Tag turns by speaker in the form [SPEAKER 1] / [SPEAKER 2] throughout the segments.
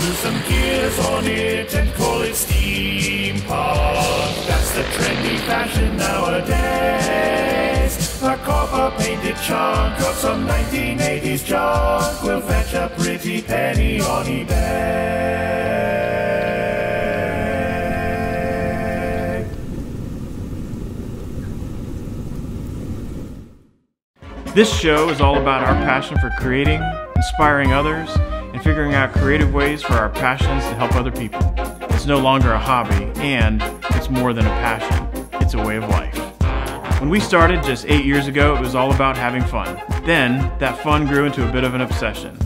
[SPEAKER 1] Glue some gears on it and call it steampunk. That's the trendy fashion nowadays. A copper painted chunk of some 1980s junk will fetch a pretty penny on eBay.
[SPEAKER 2] This show is all about our passion for creating, inspiring others, and figuring out creative ways for our passions to help other people. It's no longer a hobby, and it's more than a passion. It's a way of life. When we started just 8 years ago, it was all about having fun. Then, that fun grew into a bit of an obsession.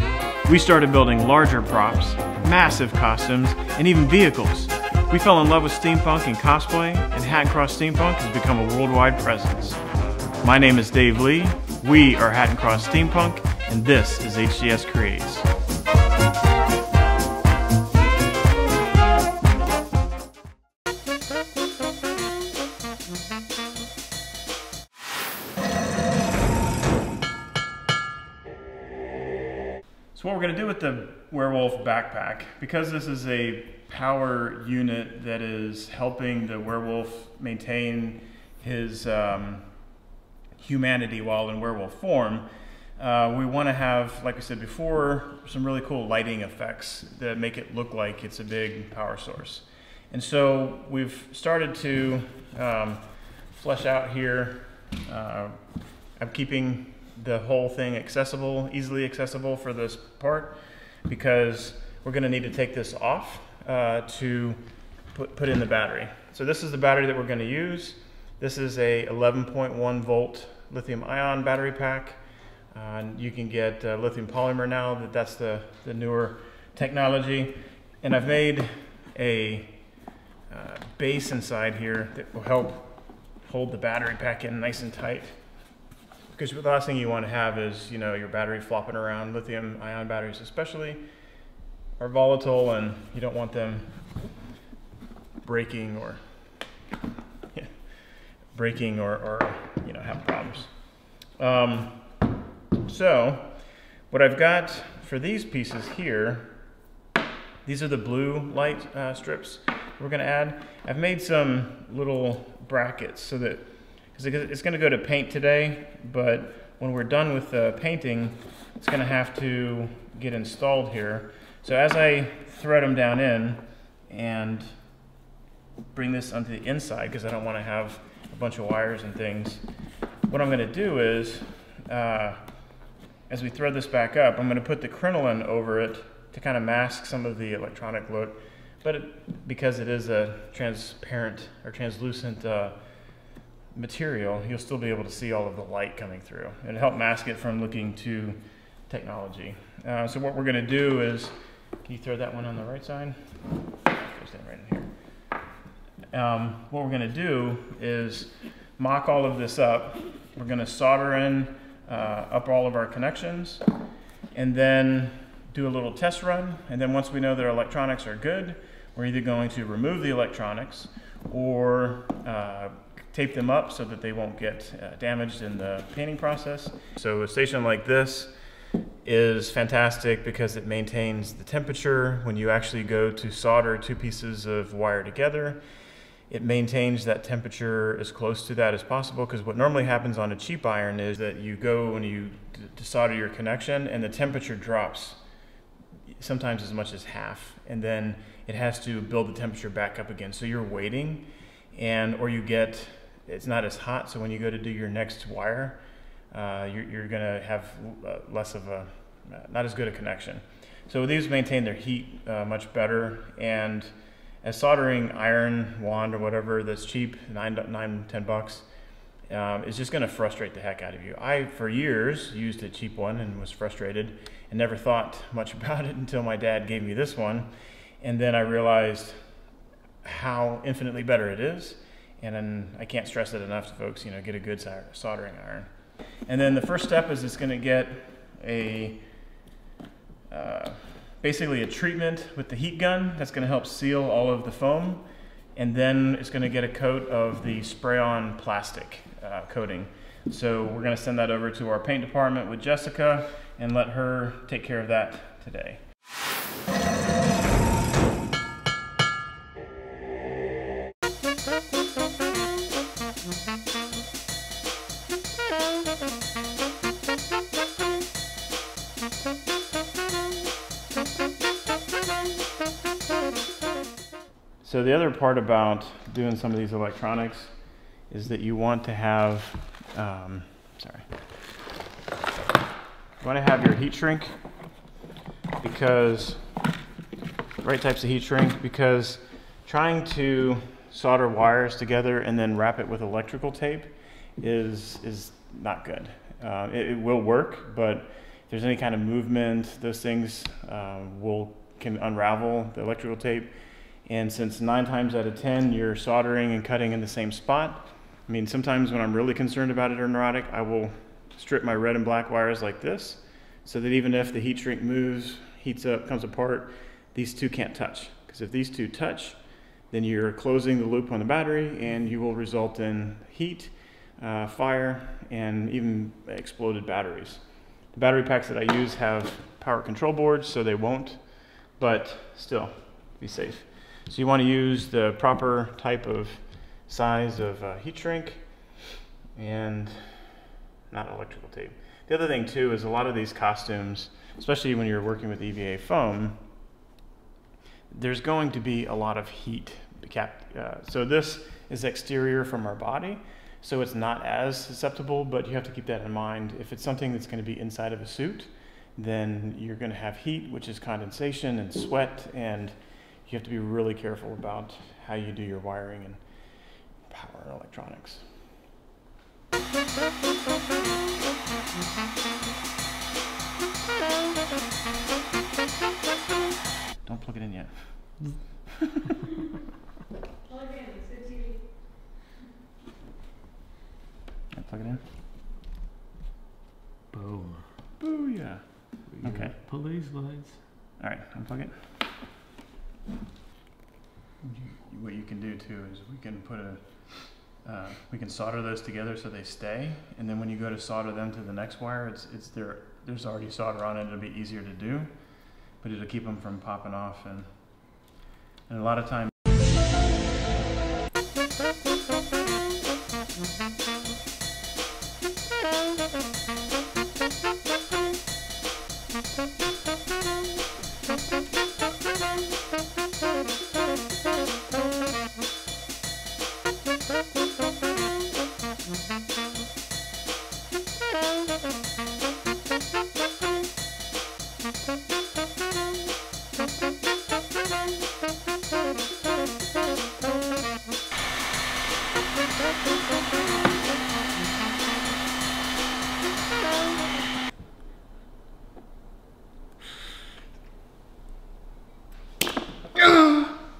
[SPEAKER 2] We started building larger props, massive costumes, and even vehicles. We fell in love with steampunk and cosplay, and Hatton Cross Steampunk has become a worldwide presence. My name is Dave Lee. We are Hatton Cross Steampunk, and this is HCS Creates. So what we're going to do with the Werewolf Backpack, because this is a power unit that is helping the werewolf maintain his humanity while in werewolf form, we want to have, like I said before, some really cool lighting effects that make it look like it's a big power source. And so we've started to flesh out here. I'm keeping the whole thing accessible, easily accessible for this part, because we're going to need to take this off to put in the battery. So this is the battery that we're going to use. This is a 11.1 volt lithium ion battery pack. You can get lithium polymer now, that's the newer technology. And I've made a base inside here that will help hold the battery pack in nice and tight. Because the last thing you want to have is, you know, your battery flopping around. Lithium ion batteries especially are volatile, and you don't want them breaking or you know, have problems. So what I've got for these pieces here, these are the blue light strips we're going to add. I've made some little brackets so that, because it's going to go to paint today, but when we're done with the painting, it's going to have to get installed here. So as I thread them down in and bring this onto the inside, because I don't want to have a bunch of wires and things, what I'm going to do is, as we thread this back up, I'm going to put the crinoline over it to kind of mask some of the electronic look, but because it is a transparent or translucent material, you'll still be able to see all of the light coming through and help mask it from looking too technology. So what we're going to do is, can you throw that one on the right side? Just right in here. What we're going to do is mock all of this up. We're going to solder in up all of our connections, and then do a little test run. And then once we know that our electronics are good, we're either going to remove the electronics or tape them up so that they won't get damaged in the painting process. So a station like this is fantastic because it maintains the temperature. When you actually go to solder two pieces of wire together, it maintains that temperature as close to that as possible, because what normally happens on a cheap iron is that you go and you solder your connection and the temperature drops sometimes as much as half, and then it has to build the temperature back up again. So you're waiting, or you get, it's not as hot, so when you go to do your next wire, you're gonna have less of a, not as good a connection. So these maintain their heat much better, and a soldering iron wand or whatever that's cheap, $10 bucks, is just gonna frustrate the heck out of you. I, for years, used a cheap one and was frustrated and never thought much about it until my dad gave me this one. And then I realized how infinitely better it is. And then I can't stress it enough to folks, you know, get a good soldering iron. And then the first step is it's gonna get a, basically a treatment with the heat gun that's going to help seal all of the foam, and then it's going to get a coat of the spray-on plastic coating. So we're going to send that over to our paint department with Jessica and let her take care of that today. So the other part about doing some of these electronics is that you want to have, you want to have your heat shrink, because, right types of heat shrink, because trying to solder wires together and then wrap it with electrical tape is not good. It will work, but if there's any kind of movement, those things can unravel the electrical tape. And since 9 times out of 10 you're soldering and cutting in the same spot, I mean, sometimes when I'm really concerned about it or neurotic, I will strip my red and black wires like this, so that even if the heat shrink moves, heats up, comes apart, these two can't touch. Because if these two touch, then you're closing the loop on the battery, and you will result in heat, fire, and even exploded batteries. The battery packs that I use have power control boards, so they won't, but still, be safe. So you want to use the proper type of size of heat shrink and not electrical tape. The other thing too is a lot of these costumes, especially when you're working with EVA foam, there's going to be a lot of heat. So this is exterior from our body, so it's not as susceptible, but you have to keep that in mind. If it's something that's going to be inside of a suit, then you're going to have heat, which is condensation and sweat, and you have to be really careful about how you do your wiring and power and electronics. Don't plug it in yet.
[SPEAKER 3] Plug in, it's good TV.
[SPEAKER 2] Plug it in.
[SPEAKER 4] Boom.
[SPEAKER 2] Booyah. Okay.
[SPEAKER 4] Police lights.
[SPEAKER 2] All right, unplug it. What you can do too is we can put we can solder those together so they stay, and then when you go to solder them to the next wire, there's already solder on it. It'll be easier to do, but it'll keep them from popping off, and a lot of times.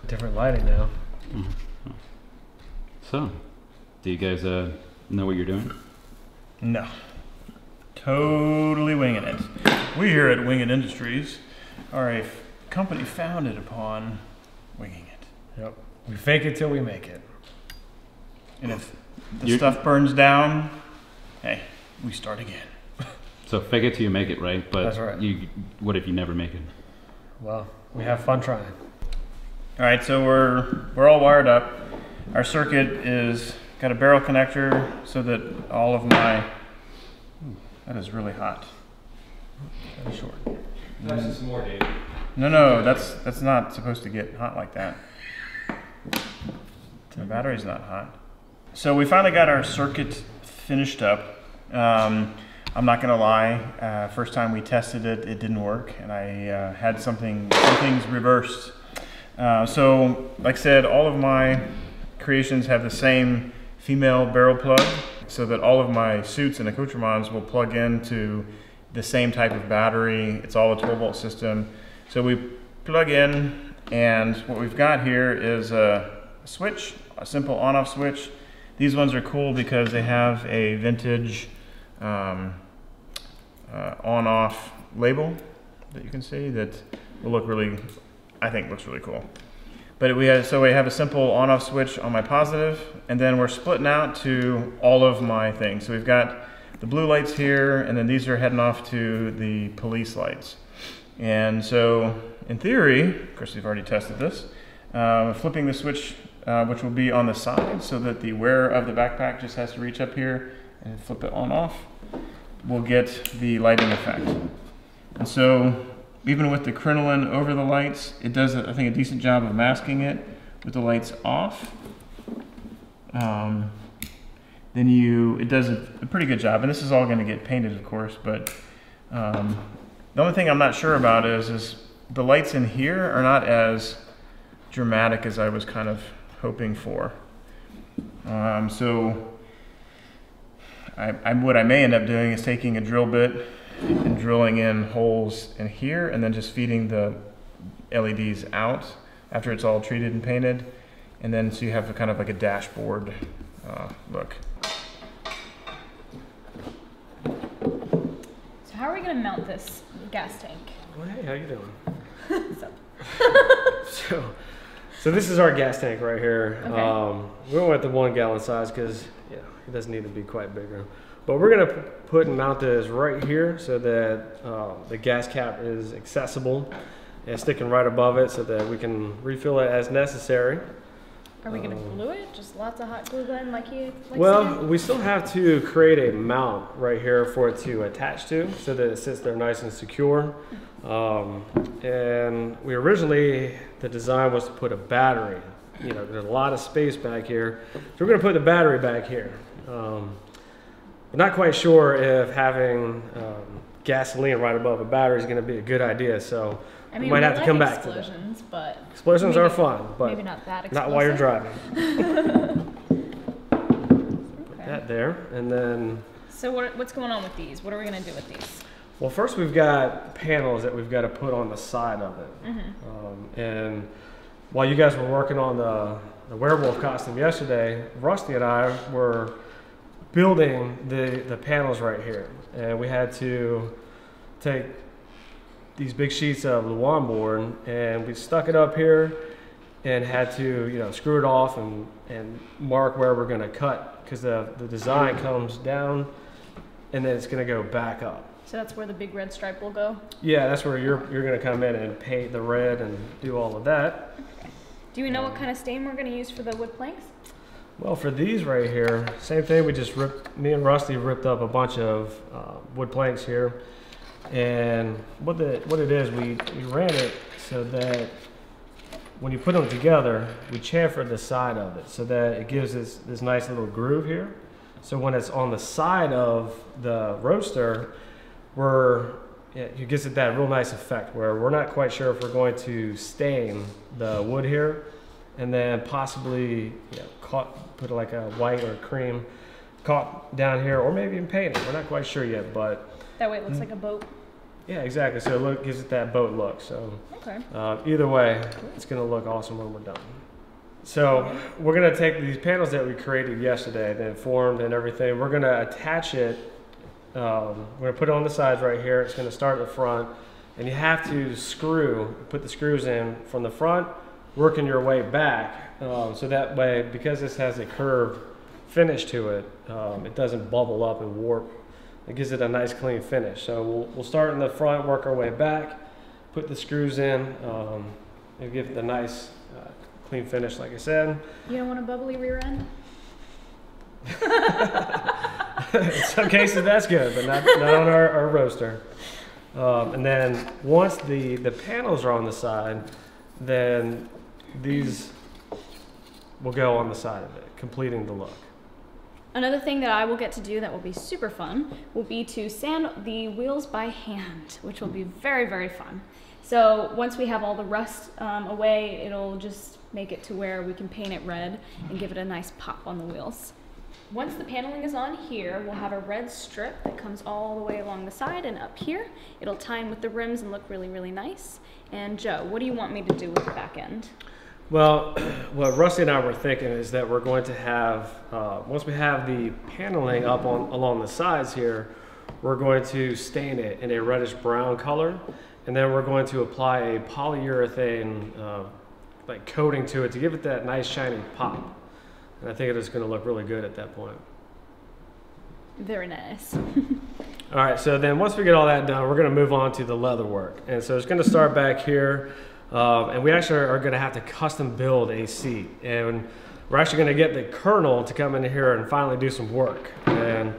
[SPEAKER 4] Different lighting now.
[SPEAKER 5] So, do you guys know what you're doing?
[SPEAKER 2] No. Totally winging it. We here at Winged Industries are a company founded upon winging it.
[SPEAKER 4] Yep. We fake it till we make it.
[SPEAKER 2] And if the stuff burns down, hey, we start again.
[SPEAKER 5] So fake it till you make it, right? But
[SPEAKER 4] That's right.
[SPEAKER 5] What if you never make it?
[SPEAKER 4] Well, we have fun trying.
[SPEAKER 2] All right, so we're all wired up. Our circuit is got a barrel connector so that all of my, that is really hot.
[SPEAKER 4] Very short.
[SPEAKER 5] That's some more, Dave.
[SPEAKER 2] No, that's not supposed to get hot like that. The battery's not hot. So we finally got our circuit finished up. I'm not gonna lie, first time we tested it, it didn't work, and I had some things reversed. So, like I said, all of my creations have the same female barrel plug, so that all of my suits and accoutrements will plug into the same type of battery. It's all a 12-volt system. So we plug in, and what we've got here is a switch, a simple on-off switch. These ones are cool because they have a vintage on-off label that you can see that will look really, I think looks really cool. But we have a simple on-off switch on my positive, and then we're splitting out to all of my things. So we've got the blue lights here, and then these are heading off to the police lights. And so, in theory, of course we've already tested this, flipping the switch, which will be on the side, so that the wearer of the backpack just has to reach up here and flip it on off, we'll get the lighting effect. And so even with the crinoline over the lights, it does, I think, a decent job of masking it with the lights off. Then it does a pretty good job, and this is all going to get painted, of course, but the only thing I'm not sure about is the lights in here are not as dramatic as I was kind of hoping for. So what I may end up doing is taking a drill bit and drilling in holes in here, and then just feeding the LEDs out after it's all treated and painted, and then so you have a kind of like a dashboard look.
[SPEAKER 3] So how are we going to mount this gas tank?
[SPEAKER 4] Well, hey, how you doing?
[SPEAKER 3] So,
[SPEAKER 4] So this is our gas tank right here.
[SPEAKER 3] Okay.
[SPEAKER 4] We went with the 1 gallon size because it doesn't need to be quite bigger. But we're gonna put and mount this right here so that the gas cap is accessible and sticking right above it so that we can refill it as necessary.
[SPEAKER 3] are we going to glue it? Just lots of hot glue gun like you like
[SPEAKER 4] Well,
[SPEAKER 3] to do?
[SPEAKER 4] we still have to create a mount right here for it to attach to so that it sits there nice and secure. And the design was to put a battery. You know, there's a lot of space back here. So we're going to put the battery back here. We're not quite sure if having gasoline right above a battery is going to be a good idea. So
[SPEAKER 3] I mean,
[SPEAKER 4] we might
[SPEAKER 3] we
[SPEAKER 4] have to
[SPEAKER 3] like
[SPEAKER 4] come back to that.
[SPEAKER 3] explosions, but
[SPEAKER 4] Explosions
[SPEAKER 3] maybe-
[SPEAKER 4] are fun, but
[SPEAKER 3] maybe not that explosive.
[SPEAKER 4] not while you're driving.
[SPEAKER 3] Okay.
[SPEAKER 4] That there, and then.
[SPEAKER 3] So what's going on with these? What are we going to do with these?
[SPEAKER 4] Well, first we've got panels that we've got to put on the side of it.
[SPEAKER 3] Mm-hmm.
[SPEAKER 4] And while you guys were working on the werewolf costume yesterday, Rusty and I were building the panels right here. And we had to take these big sheets of Luan board and we stuck it up here and had to, you know, screw it off and mark where we're going to cut because the design comes down and then it's going to go back up.
[SPEAKER 3] So that's where the big red stripe will go?
[SPEAKER 4] Yeah, that's where you're going to come in and paint the red and do all of that.
[SPEAKER 3] Do we know what kind of stain we're going to use for the wood planks?
[SPEAKER 4] Well, for these right here, same thing. Me and Rusty ripped up a bunch of wood planks here. And what it is, we ran it so that when you put them together, we chamfered the side of it so that it gives this nice little groove here. So when it's on the side of the roadster, it gives it that real nice effect where we're not quite sure if we're going to stain the wood here and then possibly put like a white or cream caulk down here or maybe even paint it. We're not quite sure yet, but
[SPEAKER 3] That way it looks like a boat.
[SPEAKER 4] yeah, exactly. So it gives it that boat look. So
[SPEAKER 3] Okay.
[SPEAKER 4] either way, it's going to look awesome when we're done. So we're going to take these panels that we created yesterday, that formed and everything. We're going to attach it. We're going to put it on the sides right here. It's going to start at the front. And you have to put the screws in from the front, working your way back. So that way, because this has a curved finish to it, it doesn't bubble up and warp. It gives it a nice clean finish. So we'll start in the front, work our way back, put the screws in, and give it a nice clean finish, like I said.
[SPEAKER 3] You don't want a bubbly rear end?
[SPEAKER 4] In some cases that's good, but not on our roadster. And then once the panels are on the side, then these will go on the side of it, completing the look.
[SPEAKER 3] Another thing that I will get to do that will be super fun will be to sand the wheels by hand, which will be very, very fun. So once we have all the rust away, it'll just make it to where we can paint it red and give it a nice pop on the wheels. Once the paneling is on here, we'll have a red strip that comes all the way along the side and up here. It'll tie in with the rims and look really, really nice. And Joe, what do you want me to do with the back end?
[SPEAKER 4] Well, what Rusty and I were thinking is that we're going to have, once we have the paneling up along the sides here, we're going to stain it in a reddish brown color, and then we're going to apply a polyurethane like coating to it to give it that nice shiny pop. And I think it is going to look really good at that point.
[SPEAKER 3] Very nice.
[SPEAKER 4] All right, so then once we get all that done, we're going to move on to the leather work. And so it's going to start back here. And we actually are going to have to custom build a seat. And we're actually going to get the colonel to come in here and finally do some work. And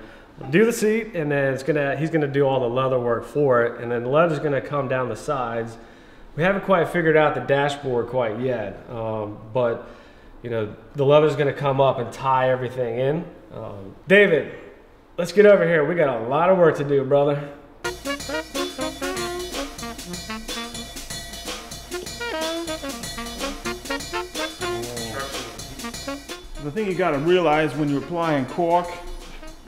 [SPEAKER 4] do the seat, and then he's gonna do all the leather work for it, and then the leather's gonna come down the sides. We haven't quite figured out the dashboard quite yet, but you know, the leather's gonna come up and tie everything in. David, let's get over here. We got a lot of work to do, brother.
[SPEAKER 2] The thing you gotta realize when you're applying caulk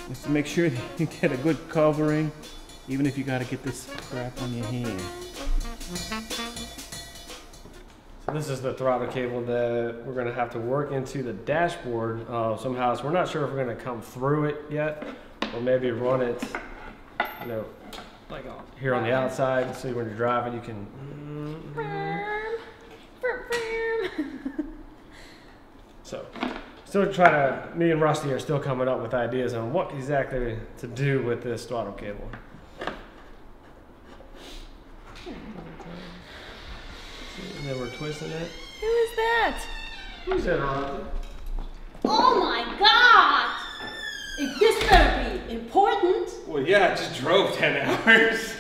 [SPEAKER 2] is to make sure that you get a good covering, even if you gotta get this crap on your hand.
[SPEAKER 4] So this is the throttle cable that we're gonna have to work into the dashboard somehow. So we're not sure if we're gonna come through it yet, or maybe run it, you know, like here on the outside. So when you're driving, you can. So. Still me and Rusty are still coming up with ideas on what exactly to do with this throttle cable. And then we're twisting it.
[SPEAKER 3] Who is that?
[SPEAKER 4] Who's interrupted?
[SPEAKER 6] Oh my God! This better be important.
[SPEAKER 7] Well, yeah, I just drove 10 hours.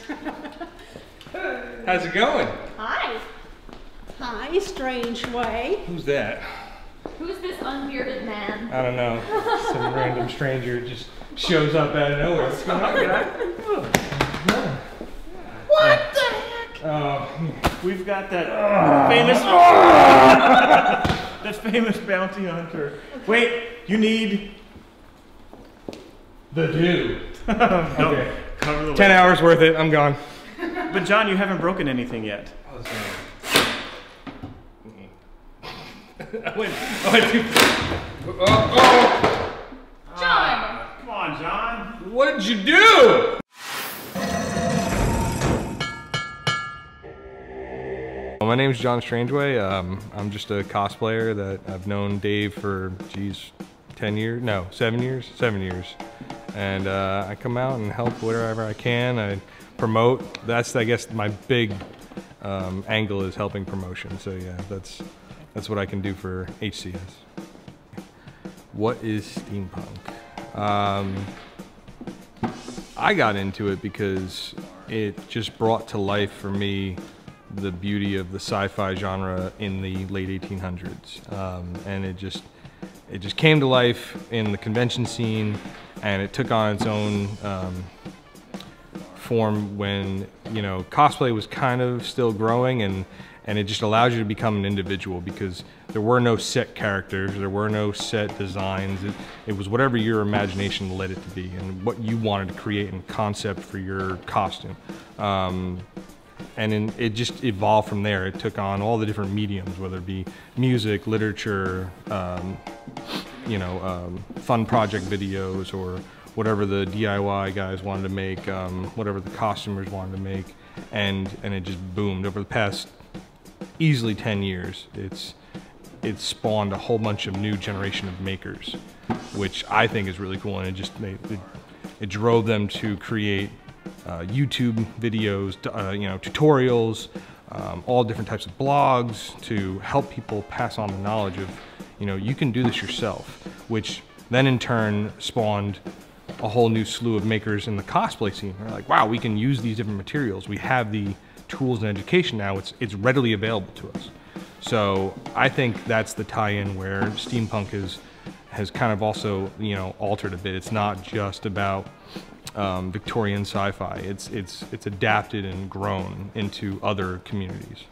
[SPEAKER 7] How's it going?
[SPEAKER 6] Hi. Hi, Strangeway.
[SPEAKER 7] Who's that?
[SPEAKER 3] Who's this unbearded man?
[SPEAKER 7] I don't know. Some random stranger just shows up out of nowhere. What's going on, guy?
[SPEAKER 6] What the heck?
[SPEAKER 2] We've got that famous bounty hunter. Wait, you need
[SPEAKER 7] The dude.
[SPEAKER 2] okay. Cover the
[SPEAKER 7] 10 hours worth it. I'm gone.
[SPEAKER 2] But John, you haven't broken anything yet.
[SPEAKER 7] I went too
[SPEAKER 3] John!
[SPEAKER 2] Come on, John.
[SPEAKER 7] What did you do? My name's John Strangeway. I'm just a cosplayer that I've known Dave for, 10 years? No, 7 years? 7 years. And I come out and help wherever I can. I promote. That's, I guess, my big angle is helping promotion. So yeah, that's what I can do for HCS. What is steampunk? I got into it because it just brought to life for me the beauty of the sci-fi genre in the late 1800s. And it just came to life in the convention scene, and it took on its own form when, you know, cosplay was kind of still growing, and it just allows you to become an individual because there were no set characters, there were no set designs. It was whatever your imagination led it to be and what you wanted to create in concept for your costume. It just evolved from there. It took on all the different mediums, whether it be music, literature, fun project videos, or whatever the DIY guys wanted to make, whatever the costumers wanted to make, and it just boomed over the past easily 10 years. It's spawned a whole bunch of new generation of makers, which I think is really cool, and it drove them to create YouTube videos, tutorials, all different types of blogs to help people pass on the knowledge of, you can do this yourself, which then in turn spawned a whole new slew of makers in the cosplay scene. They're like, wow, we can use these different materials. We have the tools and education now. It's readily available to us. So I think that's the tie-in where steampunk has kind of also, altered a bit. It's not just about Victorian sci-fi. It's adapted and grown into other communities.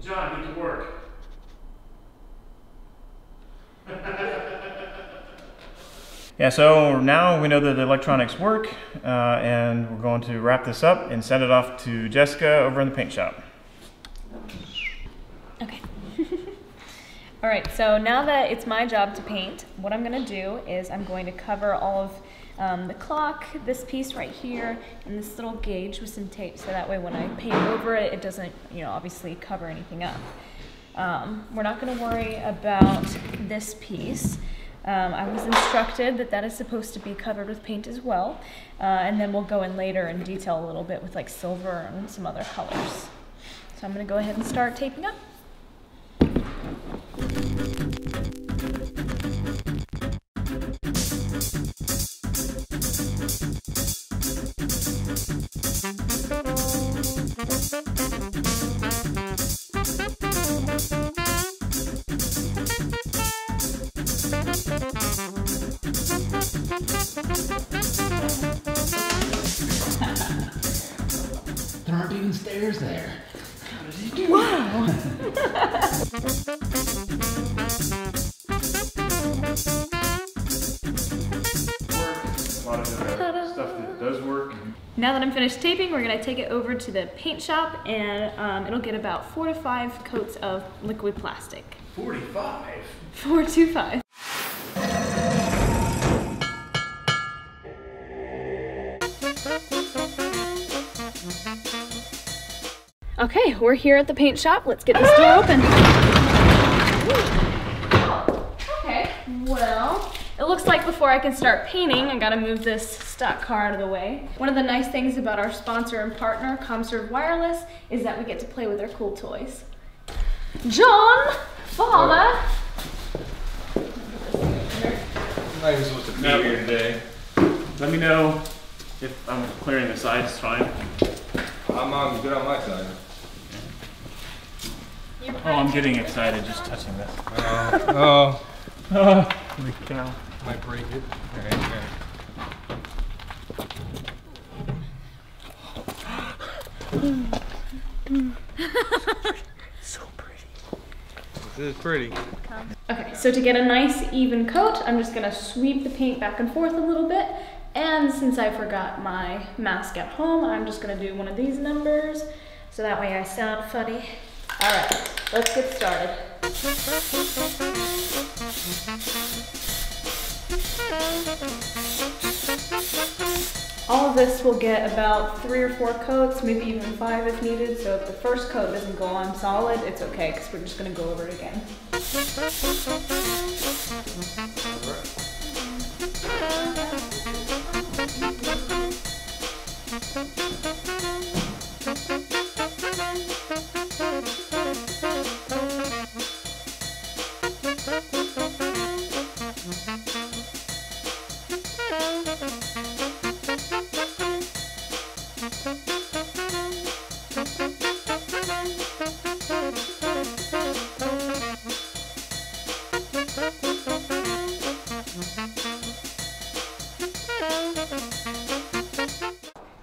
[SPEAKER 2] John, get to work. Yeah, so now we know that the electronics work, and we're going to wrap this up and send it off to Jessica over in the paint shop.
[SPEAKER 3] Okay. All right, so now that it's my job to paint, what I'm going to do is I'm going to cover all of the clock, this piece right here, and this little gauge with some tape, so that way when I paint over it, it doesn't, you know, obviously cover anything up. We're not going to worry about this piece. I was instructed that that is supposed to be covered with paint as well, and then we'll go in later and detail a little bit with like silver and some other colors. So I'm going to go ahead and start taping up.
[SPEAKER 5] There aren't even stairs there. How did he do
[SPEAKER 3] Wow!
[SPEAKER 2] A lot of stuff that does work.
[SPEAKER 3] Now that I'm finished taping, we're going to take it over to the paint shop, and it'll get about 4 to 5 coats of liquid plastic.
[SPEAKER 2] 45?
[SPEAKER 3] 4 to 5. Okay, we're here at the paint shop. Let's get this door open. Okay, well, it looks like before I can start painting, I gotta move this stock car out of the way. One of the nice things about our sponsor and partner, ComServe Wireless, is that we get to play with their cool toys. John, Father.
[SPEAKER 7] Not even supposed to be here today.
[SPEAKER 2] Let me know if I'm clearing the sides fine.
[SPEAKER 7] I'm good on my side.
[SPEAKER 2] Oh, I'm getting excited just touching this.
[SPEAKER 7] Holy cow. Might break it. Alright.
[SPEAKER 2] So pretty.
[SPEAKER 7] This is pretty.
[SPEAKER 3] Okay, so to get a nice even coat, I'm just gonna sweep the paint back and forth a little bit. And since I forgot my mask at home, I'm just gonna do one of these numbers, so that way I sound funny. All right, let's get started. All of this will get about 3 or 4 coats, maybe even 5 if needed, so if the first coat doesn't go on solid, it's okay, because we're just gonna go over it again.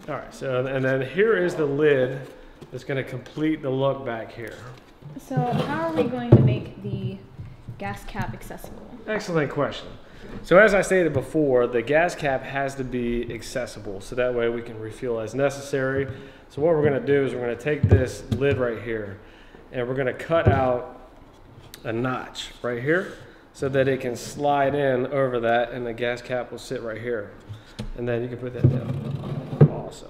[SPEAKER 4] All right, so, and then here is the lid that's gonna complete the look back here.
[SPEAKER 3] So how are we going to make the gas cap accessible?
[SPEAKER 4] Excellent question. So as I stated before, the gas cap has to be accessible, so that way we can refuel as necessary. So what we're gonna do is we're gonna take this lid right here, and we're gonna cut out a notch right here, so that it can slide in over that, and the gas cap will sit right here. And then you can put that down also.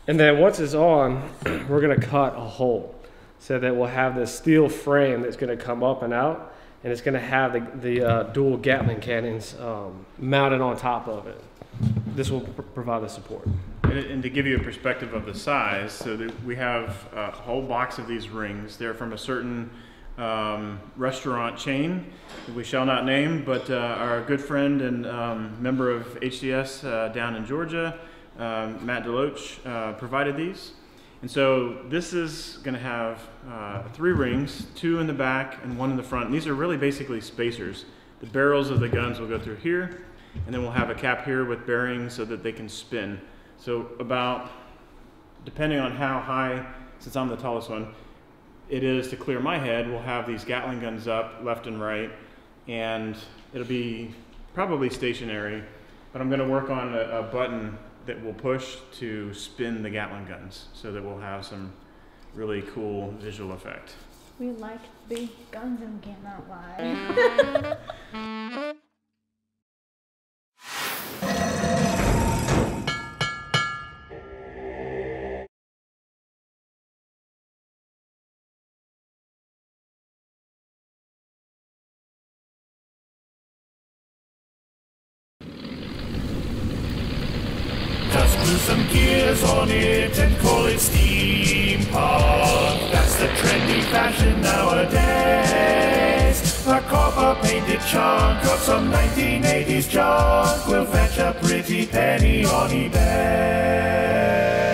[SPEAKER 4] And then once it's on, we're gonna cut a hole, so that we'll have this steel frame that's gonna come up and out, and it's gonna have the dual Gatling cannons mounted on top of it. This will provide the support.
[SPEAKER 2] And to give you a perspective of the size, so that we have a whole box of these rings. They're from a certain restaurant chain that we shall not name, but our good friend and member of HCS down in Georgia, Matt Deloach, provided these. And so this is going to have 3 rings, 2 in the back and 1 in the front. And these are really basically spacers. The barrels of the guns will go through here, and then we'll have a cap here with bearings so that they can spin. So about, depending on how high, since I'm the tallest one, it is to clear my head, we'll have these Gatling guns up left and right, and it'll be probably stationary, but I'm going to work on a button that will push to spin the Gatling guns so that we'll have some really cool visual effect.
[SPEAKER 3] We like big guns and we cannot lie.
[SPEAKER 1] some gears on it and call it steampunk. That's the trendy fashion nowadays. A copper-painted chunk of some 1980s junk will fetch a pretty penny on eBay.